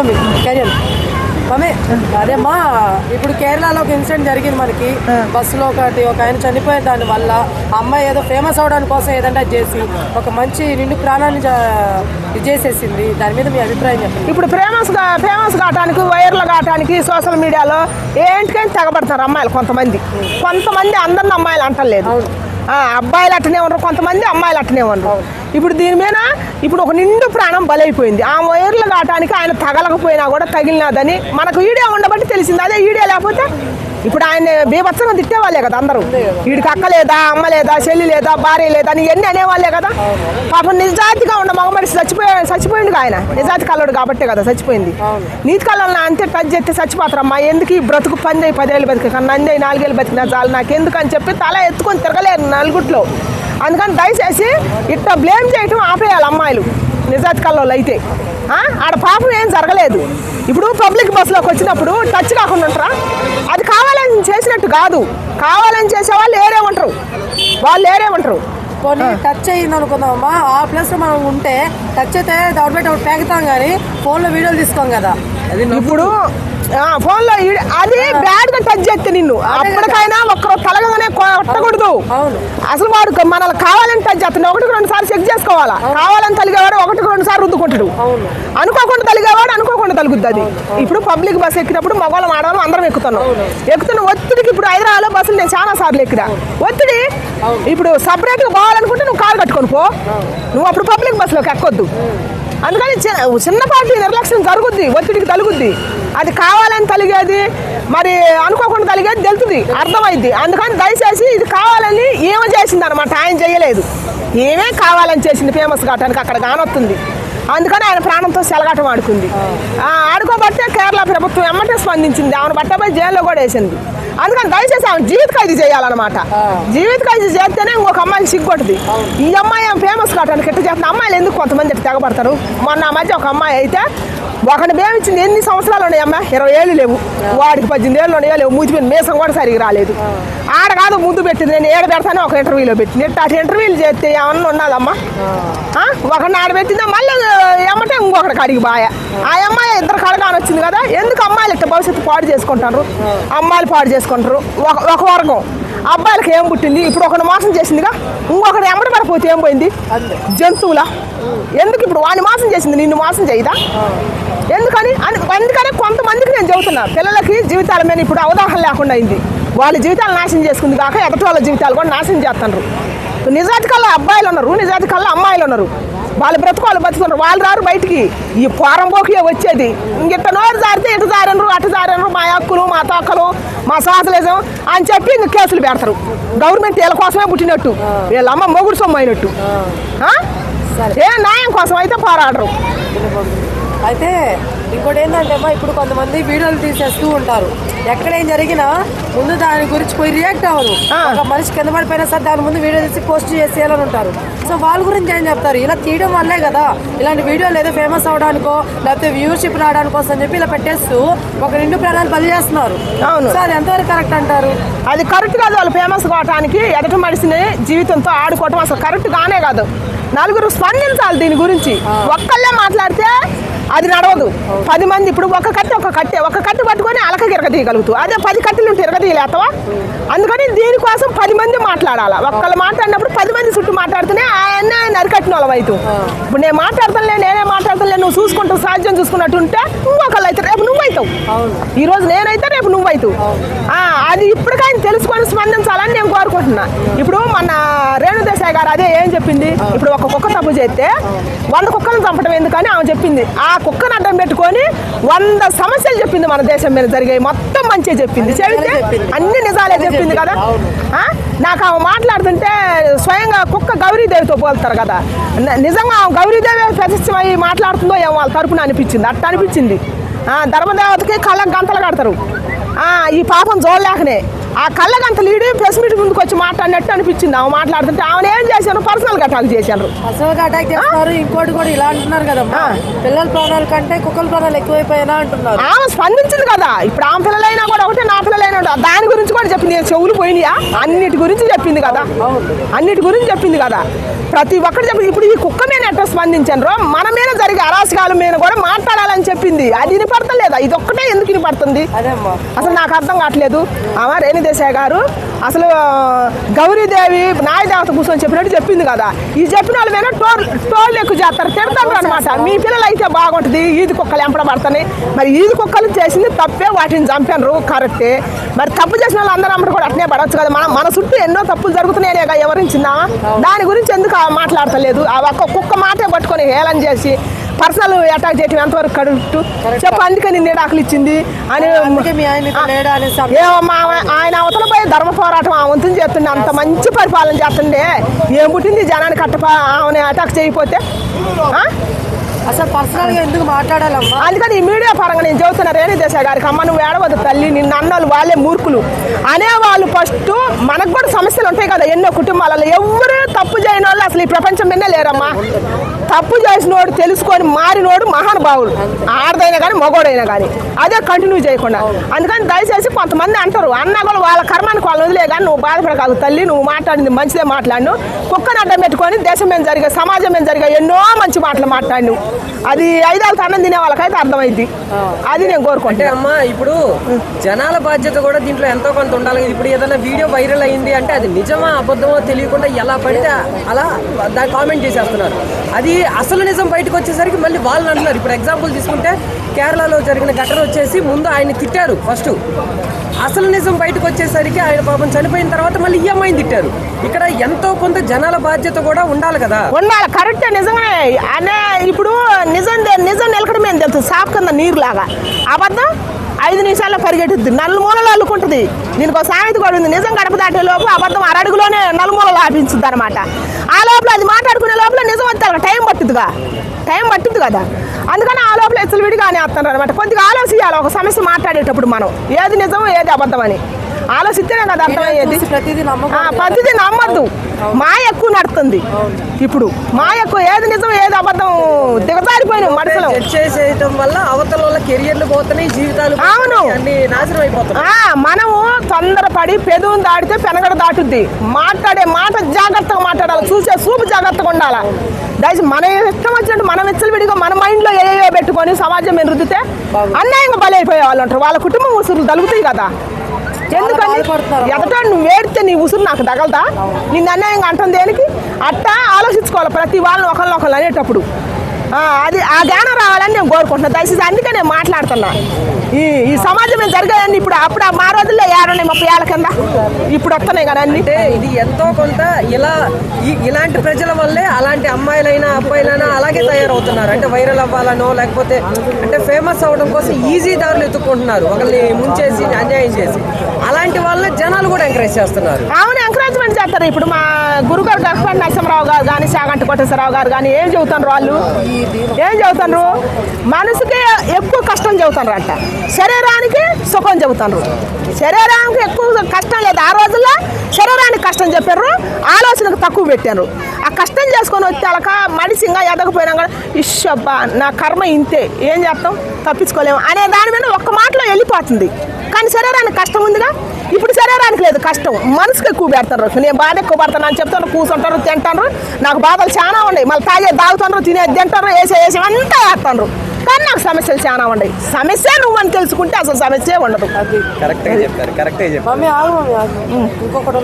Mummy career mummy అదేమ్మా ఇప్పుడు కేరళలో ఒక ఇన్సిడెంట్ జరిగింది మనకి బస్సులో ఒక ఆయన చనిపోయే దాని వల్ల అమ్మాయి ఏదో ఫేమస్ అవడానికి కోసం ఏదంటే చేసి ఒక మంచి నిండు ప్రాణాన్ని చేసేసింది. దాని మీద మీ అభిప్రాయం చెప్పండి. ఇప్పుడు ఫేమస్ కావటానికి వైరల్ కావటానికి సోషల్ మీడియాలో ఏంటికైనా తెగబడతారు అమ్మాయిలు. కొంతమంది అందరిని అమ్మాయిలు అంటలేదు, అబ్బాయిలు అట్టనే ఉండరు, కొంతమంది అమ్మాయిలు అట్టనే ఉండరు. ఇప్పుడు దీని మీద ఇప్పుడు ఒక నిండు ప్రాణం బలైపోయింది. ఆ వైర్లు కావటానికి ఆయన తగలకపోయినా కూడా తగిలినాదని మనకు వీడియో ఉండబట్టి తెలిసింది. అదే వీడియో లేకపోతే ఇప్పుడు ఆయన బీభత్సంగా తిట్టేవాళ్ళే కదా అందరూ. వీడికి అక్క లేదా, అమ్మ లేదా, చెల్లి లేదా, భార్య లేదా అని ఇవన్నీ అనేవాళ్ళే కదా. పాపం నిజాతిగా ఉన్న మగ మనిషి చచ్చిపోయింది. ఆయన నిజాతి కల్లోడు కాబట్టే కదా చచ్చిపోయింది. నీతి కళ్ళని అంతే టచ్ చేస్తే చచ్చిపోతారమ్మా. ఎందుకు ఈ బ్రతుకు 10 ఏళ్ళు బతికి కన్నా 4 ఏళ్ళు బతికినా చాలు నాకెందుకు అని చెప్పి తల ఎత్తుకొని తిరగలేరు నలుగుట్లో. అందుకని దయచేసి ఇట్లా బ్లేమ్ చేయటం ఆపేయాలి అమ్మాయిలు నిజాతి కల్లోళ్ళు అయితే. ఆడ పాపం ఏం జరగలేదు. ఇప్పుడు పబ్లిక్ బస్సులోకి వచ్చినప్పుడు టచ్ కాకుండా ఉంటారా? అది కావాలని చేసినట్టు కాదు. కావాలని చేసే వాళ్ళు ఏరే ఉంటారు. కొన్ని టచ్ అయ్యింది అనుకుందామమ్మా, ఆ ప్లేస్ మనం ఉంటే టచ్ అయితే దౌడ్ పెట్టి ఒకటి పేగుతాం కానీ ఫోన్లో వీడియోలు తీసుకోం కదా. ఇప్పుడు ఫోన్లో అది బ్యాడ్ గా టచ్ చేస్తే నిన్ను అప్పటికైనా ఒక్కరు తలగానే కొట్టకూడదు. అసలు వాడు మనల్ని కావాలని టచ్ చేస్తాడు. 1-2 సార్లు చెక్ చేసుకోవాలా. కావాలని తలిగేవాడు 1-2 సార్లు రుద్దుకుంటాడు. అనుకోకుండా తలిగేవాడు అనుకోకుండా తలుగుద్ది అది. ఇప్పుడు పబ్లిక్ బస్ ఎక్కినప్పుడు మగవాళ్ళం ఆడవాళ్ళం అందరం ఎక్కుతున్న ఒత్తిడికి ఇప్పుడు హైదరాబాద్లో బస్సులు నేను చాలా సార్లు ఎక్కినా. ఒత్తిడి ఇప్పుడు సపరేట్గా పోవాలనుకుంటే నువ్వు కారు కట్టుకొని పో, నువ్వు అప్పుడు పబ్లిక్ బస్సులోకి ఎక్కొద్దు. అందుకని చిన్నపాటి నిర్లక్ష్యం జరుగుద్ది, ఒత్తిడికి తలుగుద్ది. అది కావాలని తలిగేది మరి అనుకోకుండా తలిగేది తెలుస్తుంది, అర్థమైద్ది. అందుకని దయచేసి ఇది కావాలని ఏమో చేసింది అనమాట, ఆయన చేయలేదు. ఏమే కావాలని చేసింది ఫేమస్ కావటానికి అక్కడ కానొస్తుంది. అందుకని ఆయన ప్రాణంతో సెలగాటం ఆడుకుంది. ఆడుకోబట్టే కేరళ ప్రభుత్వం ఎమ్మటే స్పందించింది. ఆమెను బట్టపై జైల్లో కూడా వేసింది. అందుకని దయచేసి ఆమె జీవిత ఖైదీ చేయాలన్నమాట. జీవిత ఖైదీ చేస్తేనే ఇంకొక అమ్మాయికి సిగ్గుంటుంది. ఈ అమ్మాయి ఆమె ఫేమస్ కావటానికి ఎట్లా చేస్తున్న అమ్మాయిలు ఎందుకు కొంతమంది ఎట్లా తెగబడతారు. మొన్న మధ్య ఒక అమ్మాయి అయితే ఒకటి బేమిచ్చింది. ఎన్ని సంవత్సరాలు ఉన్నాయి అమ్మాయి? 20 ఏళ్ళు లేవు, వాడికి 18 ఏళ్ళు ఉన్నాయో లేవు. మూతిపోయిన మేసం కూడా సరిగ్గా రాలేదు. ఆడ కాదు ముందు పెట్టింది. నేను ఏడ పెడతానే ఒక ఇంటర్వ్యూలో పెట్టింది. అటు ఇంటర్వ్యూలు చేస్తే ఏమన్నా ఉన్నదమ్మా? ఒకరిని ఆడబెట్టిందా మళ్ళీ ఏమంటే ఇంకొకటి కడిగి బాయ. ఆ అమ్మాయి 2 కడగాని వచ్చింది కదా. ఎందుకు అమ్మాయిలు ఇట్లా భవిష్యత్తు పాడు చేసుకుంటారు? అమ్మాయిలు పాడు చేసుకుంటారు ఒక వర్గం. అబ్బాయిలకి ఏం పుట్టింది? ఇప్పుడు ఒకటి మోసం చేసిందిగా, ఇంకొకటి ఎమ్మడి పడిపోతే ఏం పోయింది? జంతువులా? ఎందుకు ఇప్పుడు వాడిని మోసం చేసింది నిన్ను మోసం చేయదా? అందుకని కొంతమందికి నేను చెబుతున్నా, పిల్లలకి జీవితాల మీద ఇప్పుడు అవగాహన లేకుండా అయింది. వాళ్ళ జీవితాలు నాశనం చేసుకుంది కాక ఎదటి వాళ్ళ జీవితాలు కూడా నాశనం చేస్తున్నారు. నిజాతి కల్లా అబ్బాయిలు ఉన్నారు, నిజాతి కల్లా అమ్మాయిలు ఉన్నారు. వాళ్ళ బ్రతుకోవాలి బతుకున్నారు. వాళ్ళు రారు బయటికి. ఈ పోరంబోకి వచ్చేది ఇంక నోరు జారితే ఇటు జారనరు అటు జారనరు, మా హక్కులు మా తోకలు మా సోషలిజం అని చెప్పి ఇంక కేసులు పెడతారు. గవర్నమెంట్ వీళ్ళ కోసమే పుట్టినట్టు, వీళ్ళ అమ్మ మొగుడు సొమ్ము అయినట్టు. ఏ న్యాయం కోసం అయితే పోరాడరు. అయితే ఇంకోటి ఏంటంటే అమ్మా, ఇప్పుడు కొంతమంది వీడియోలు తీసేస్తూ ఉంటారు. ఎక్కడేం జరిగినా ముందు దాని గురించి పోయి రియాక్ట్ అవ్వరు. ఒక మనిషి కింద పడిపోయినా సరే దాని ముందు వీడియో తీసి పోస్ట్ చేసేయాలని ఉంటారు. సో వాళ్ళ గురించి ఏం చెప్తారు? ఇలా తీయడం వల్లే కదా ఇలాంటి వీడియోలు ఏదో ఫేమస్ అవడానికో లేకపోతే వ్యూషిప్ రావడానికి కోసం అని చెప్పి ఇలా పెట్టేస్తూ ఒక నిండు ప్రాణాలు బలి చేస్తున్నారు. అవును, సో అది ఎంతవరకు కరెక్ట్ అంటారు? అది కరెక్ట్ కాదు. వాళ్ళు ఫేమస్ కావడానికి ఎదటి మనిషిని జీవితంతో ఆడుకోవటం అసలు కరెక్ట్ గానే కాదు. నలుగురు స్పందించాలి దీని గురించి. ఒక్కళ్ళే మాట్లాడితే అది నడవదు. 10 మంది ఇప్పుడు ఒక కట్టి పట్టుకొని అలకకి ఇరగదీయగలుగుతావు. అదే 10 కట్టెలు ఉంటే ఇరగదీయలేతావా? అందుకని దీనికోసం 10 మంది మాట్లాడాలి. ఒక్కళ్ళు మాట్లాడినప్పుడు 10 మంది చుట్టూ మాట్లాడితేనే ఆయన నరికట్టిన వాళ్ళం అవుతావు. ఇప్పుడు నేను మాట్లాడతానులే, నేనే మాట్లాడతానులే, నువ్వు చూసుకుంటావు సాధ్యం చూసుకున్నట్టు ఉంటే ఇంకొకళ్ళు అయితే రేపు నువ్వు అవుతావు. ఈ రోజు నేనైతే రేపు నువ్వు అవుతావు. అది ఇప్పటికైనా తెలుసుకొని స్పందించాలని నేను కోరుకుంటున్నా. ఇప్పుడు మన రేణుదేశాయ్ గారు అదే ఏం చెప్పింది, ఇప్పుడు ఒక కుక్క తప్పు చేస్తే 100 కుక్కలను చంపడం ఎందుకని ఆమె చెప్పింది. ఆ కుక్కను అడ్డం పెట్టుకొని 100 సమస్యలు చెప్పింది. మన దేశం మీద జరిగాయి మొత్తం మంచిగా చెప్పింది. చెబితే అన్ని నిజాలే చెప్పింది కదా. నాకు ఆమె మాట్లాడుతుంటే స్వయంగా కుక్క గౌరీదేవితో పోలుతారు కదా. నిజంగా గౌరీదేవి ప్రతిష్టమై మాట్లాడుతుందో ఏమో వాళ్ళ తరపున అనిపించింది. అట్ట అనిపించింది. ధర్మదేవతకి కళ్ళకు గంతలు కడతారు. ఈ పాపం చూడలేకనే ఆ కళ్ళగంత లీడి ప్రెస్ మీట్ ముందుకు వచ్చి మాట్లాడినట్టు అనిపించింది. ఆమె మాట్లాడుతుంటే ఆమె ఏం చేశారు, పర్సనల్ అటాక్ చేశారు. పర్సనల్ అటాక్ చేస్తున్నారు. ఇంకోటి కూడా ఇలా అంటున్నారు కదా, పిల్లల ప్రాణాల కంటే కుక్కల ప్రాణాలు ఎక్కువైపోయినా అంటున్నారు. ఆమె స్పందించింది కదా. ఇప్పుడు ఆమె పిల్లలైనా కూడా ఒకటే, నా పిల్లలైనా దాని గురించి కూడా చెప్పింది. చెవులు పోయినాయా అన్నిటి గురించి చెప్పింది కదా, అన్నిటి గురించి చెప్పింది కదా. ప్రతి ఒక్కటి చెప్పింది. ఇప్పుడు ఈ కుక్క మీద ఎట్లా స్పందించారు, మన మీద జరిగే అరాచకాల మీద కూడా మాట్లాడాలని చెప్పింది. అది వినపడతలేదా? ఇది ఒక్కటే ఎందుకు వినపడుతుంది అసలు నాకు అర్థం కావట్లేదు. ఆమె రేణుదేశాయ్ గారు అసలు గౌరీదేవి నాయదేవత కూర్చొని చెప్పినట్టు చెప్పింది కదా. ఈ చెప్పిన వాళ్ళ మీద టోల్ ఎక్కువ చేస్తారు, తిడతారు అనమాట. మీ పిల్లలు అయితే బాగుంటుంది, ఈది కుక్కలు ఎంపడబడతాయి. మరి ఈది కుక్కలు చేసింది తప్పే, వాటిని చంపారు కరెక్టే. మరి తప్పు చేసిన వాళ్ళు అందరూ అమ్మడు కూడా అట్నే పడవచ్చు కదా. మన చుట్టూ ఎన్నో తప్పులు జరుగుతున్నాయనే వివరించిందా? దాని గురించి ఎందుకు మాట్లాడతలేదు? ఆ ఒక్క కుక్క మాటే పట్టుకొని హేళన చేసి పర్సనల్ అటాక్ చేయటం ఎంతవరకు కరెక్ట్ చెప్పు. అందుకని నిడాకులు ఇచ్చింది అని ఏమమ్మా, ఆయన అవతల పోయి ధర్మ పోరాటం ఆ వంతుని చేస్తుండే, అంత మంచి పరిపాలన చేస్తుండే. ఏం పుట్టింది జనానికి ఆమె అటాక్ చేయకపోతే? అసలు పర్సనల్ గా ఎందుకు మాట్లాడాలమ్మా? అందుకని ఈ మీడియా పరంగా నేను చెబుతున్నా రేణుదేశాయ్ గారికి, అమ్మ నువ్వు ఏడవద్దు తల్లి, నిన్ను అన్నోళ్ళు వాళ్ళే మూర్ఖులు అనేవాళ్ళు. ఫస్ట్ మనకు కూడా సమస్యలు ఉంటాయి కదా ఎన్నో కుటుంబాలలో. ఎవరు తప్పు చేయని వాళ్ళు అసలు ఈ ప్రపంచం మీదే లేరమ్మా. తప్పు చేసినోడు తెలుసుకొని మారినోడు మహానుభావుడు, ఆడదైనా కానీ మగోడైనా కానీ. అదే కంటిన్యూ చేయకుండా. అందుకని దయచేసి కొంతమంది అంటారు, అన్నా కూడా వాళ్ళ కర్మానికి వాళ్ళు వదిలే కానీ నువ్వు బాధపడకాదు తల్లి, నువ్వు మాట్లాడింది మంచిదే మాట్లాడిను. కుక్కను అడ్డం పెట్టుకొని దేశం మీద జరిగే, సమాజం మీద జరిగే ఎన్నో మంచి మాటలు మాట్లాడిను. అది 5 ఏళ్ళ అన్నం తినే వాళ్ళకైతే అర్థమైంది. అది నేను కోరుకుంటే అమ్మా. ఇప్పుడు జనాల బాధ్యత కూడా దీంట్లో ఎంతో కొంత ఉండాలి. ఇప్పుడు ఏదైనా వీడియో వైరల్ అయింది అంటే అది నిజమా అబద్ధమో తెలియకుండా ఎలా పడితే అలా దాన్ని కామెంట్ చేసేస్తున్నారు. అది అసలు నిజం బయటకు వచ్చేసరికి మళ్ళీ వాళ్ళని అంటున్నారు. ఇప్పుడు ఎగ్జాంపుల్ తీసుకుంటే కేరళలో జరిగిన ఘటన వచ్చేసి ముందు ఆయన తిట్టారు ఫస్ట్, అసలు నిజం బయటకు వచ్చేసరికి ఆయన పాపం చనిపోయిన తర్వాత మళ్ళీ ఈ అమ్మాయిని తిట్టారు. ఇక్కడ ఎంతో కొంత జనాల బాధ్యత కూడా ఉండాలి కదా. ఉండాలి, కరెక్టే, నిజంగానే. అనే ఇప్పుడు నిజం నిలకడమే తెలుసు, సాపు కింద నీరు లాగా. అబద్ధం 5 నిమిషాల్లో పరిగెట్టుద్ది, నలుమూలలో అల్లుకుంటుంది. దీనికి ఒక సామెత కూడా ఉంది, నిజం గడప దాటే లోపు అబద్ధం అరడుగులోనే నలుమూలలో ఆపించుద్ది అనమాట. ఆ లోపల అది మాట్లాడుకునే లోపల నిజం వచ్చాక టైం పట్టుద్ది కదా. అందుకని ఆ లోపల ఎచ్చలు విడిగానే వస్తున్నారు అనమాట. కొద్దిగా ఆలోచించాలి ఒక సమస్య మాట్లాడేటప్పుడు మనం, ఏది నిజం ఏది అబద్ధం అని ఆలోచిస్తేనే కదా అర్థమయ్యేది. ప్రతిదీ నమ్మద్దు, మా ఎక్కువ నడుతుంది. ఇప్పుడు మా ఎక్కువ ఏది నిజం ఏది అబద్ధం దిగజారిపోయిన మనుషులు చేయడం వల్ల అవతల వాళ్ళ కెరియర్లు పోతున్నాయి, జీవితాలు అవును నాశనం అయిపోతున్నాయి. మనము తొందరపడి పెదవును దాటితే పెనగడ దాటుద్ది. మాట్లాడే మాట జాగ్రత్తగా మాట్లాడాలి, చూసే చూపు జాగ్రత్తగా ఉండాలి. దయచేసి మన ఇష్టం వచ్చినట్టు మనం విడిగా మన మైండ్లో ఏయో పెట్టుకొని సమాజం మీద రుద్దితే అన్యాయంగా బలైపోయే వాళ్ళు ఉంటారు. వాళ్ళ కుటుంబం ఉసురు తలుగుతాయి కదా. ఎందుకని ఎదట నువ్వు వేడితే నీ ఉసురు నాకు తగలదా? నిన్ను అన్యాయంగా అంటుంది దేనికి? అట్టా ఆలోచించుకోవాలి ప్రతి వాళ్ళని ఒకళ్ళు అనేటప్పుడు. అది ఆ జ్ఞానం రావాలని నేను కోరుకుంటున్నాను. దయచేసి అందుకే నేను మాట్లాడుతున్నా. ఈ సమాజం మీద జరిగాయని ఇప్పుడు అప్పుడు మా రోజుల్లో 30 ఏళ్ళ కింద ఇప్పుడు వస్తున్నాయి కదా అన్ని. అంటే ఇది ఎంతో కొంత ఇలాంటి ప్రజల వల్లే అలాంటి అమ్మాయిలైనా అబ్బాయిలైనా అలాగే తయారవుతున్నారు. అంటే వైరల్ అవ్వాలనో లేకపోతే అంటే ఫేమస్ అవడం కోసం ఈజీ దారులు ఎత్తుకుంటున్నారు, ఒకరిని ముంచేసి అన్యాయం చేసి. అలాంటి వాళ్ళని జనాలు కూడా ఎంకరేజ్ చేస్తున్నారు. అవును, ఎంకరేజ్మెంట్ చేస్తారు. ఇప్పుడు మా గురుగారు గర్భపాటి నరసింహరావు గారు కానీ చాగంటి కోటేశ్వరరావు గారు కానీ ఏం చెబుతున్నారు వాళ్ళు? ఏం చెబుతున్నారు? మనసుకి ఎక్కువ కష్టం చెబుతున్నారు అంట, శరీరానికి సుఖం చెబుతున్నారు. శరీరానికి ఎక్కువ కష్టం లేదు. ఆ రోజుల్లో శరీరానికి కష్టం చెప్పారు, ఆలోచనకు తక్కువ పెట్టారు. ఆ కష్టం చేసుకొని వచ్చాక మనిషి ఇంకా ఎదగపోయినా కూడా ఇష్టబ్బా నా కర్మ ఇంతే, ఏం చేస్తాం, తప్పించుకోలేము అనే దాని మీద ఒక్క మాటలో వెళ్ళిపోతుంది. కానీ శరీరానికి కష్టం ఉందిగా. ఇప్పుడు శరీరానికి లేదు కష్టం, మనసుకు ఎక్కువ పెడతారు. నేను బాధ ఎక్కువ పడతాను అని చెప్తాను, కూర్చుంటారు, తింటారు. నాకు బాధలు చాలా ఉన్నాయి, మళ్ళీ తాగుతారు, తినేది తింటారు, వేసే అంతా వేస్తారు. కానీ నాకు సమస్యలు చాలా ఉన్నాయి. సమస్య నువ్వు అని తెలుసుకుంటే అసలు సమస్య ఉండదు. కరెక్ట్గా చెప్పారు. మమ్మీ ఆగు, ఇంకొకటి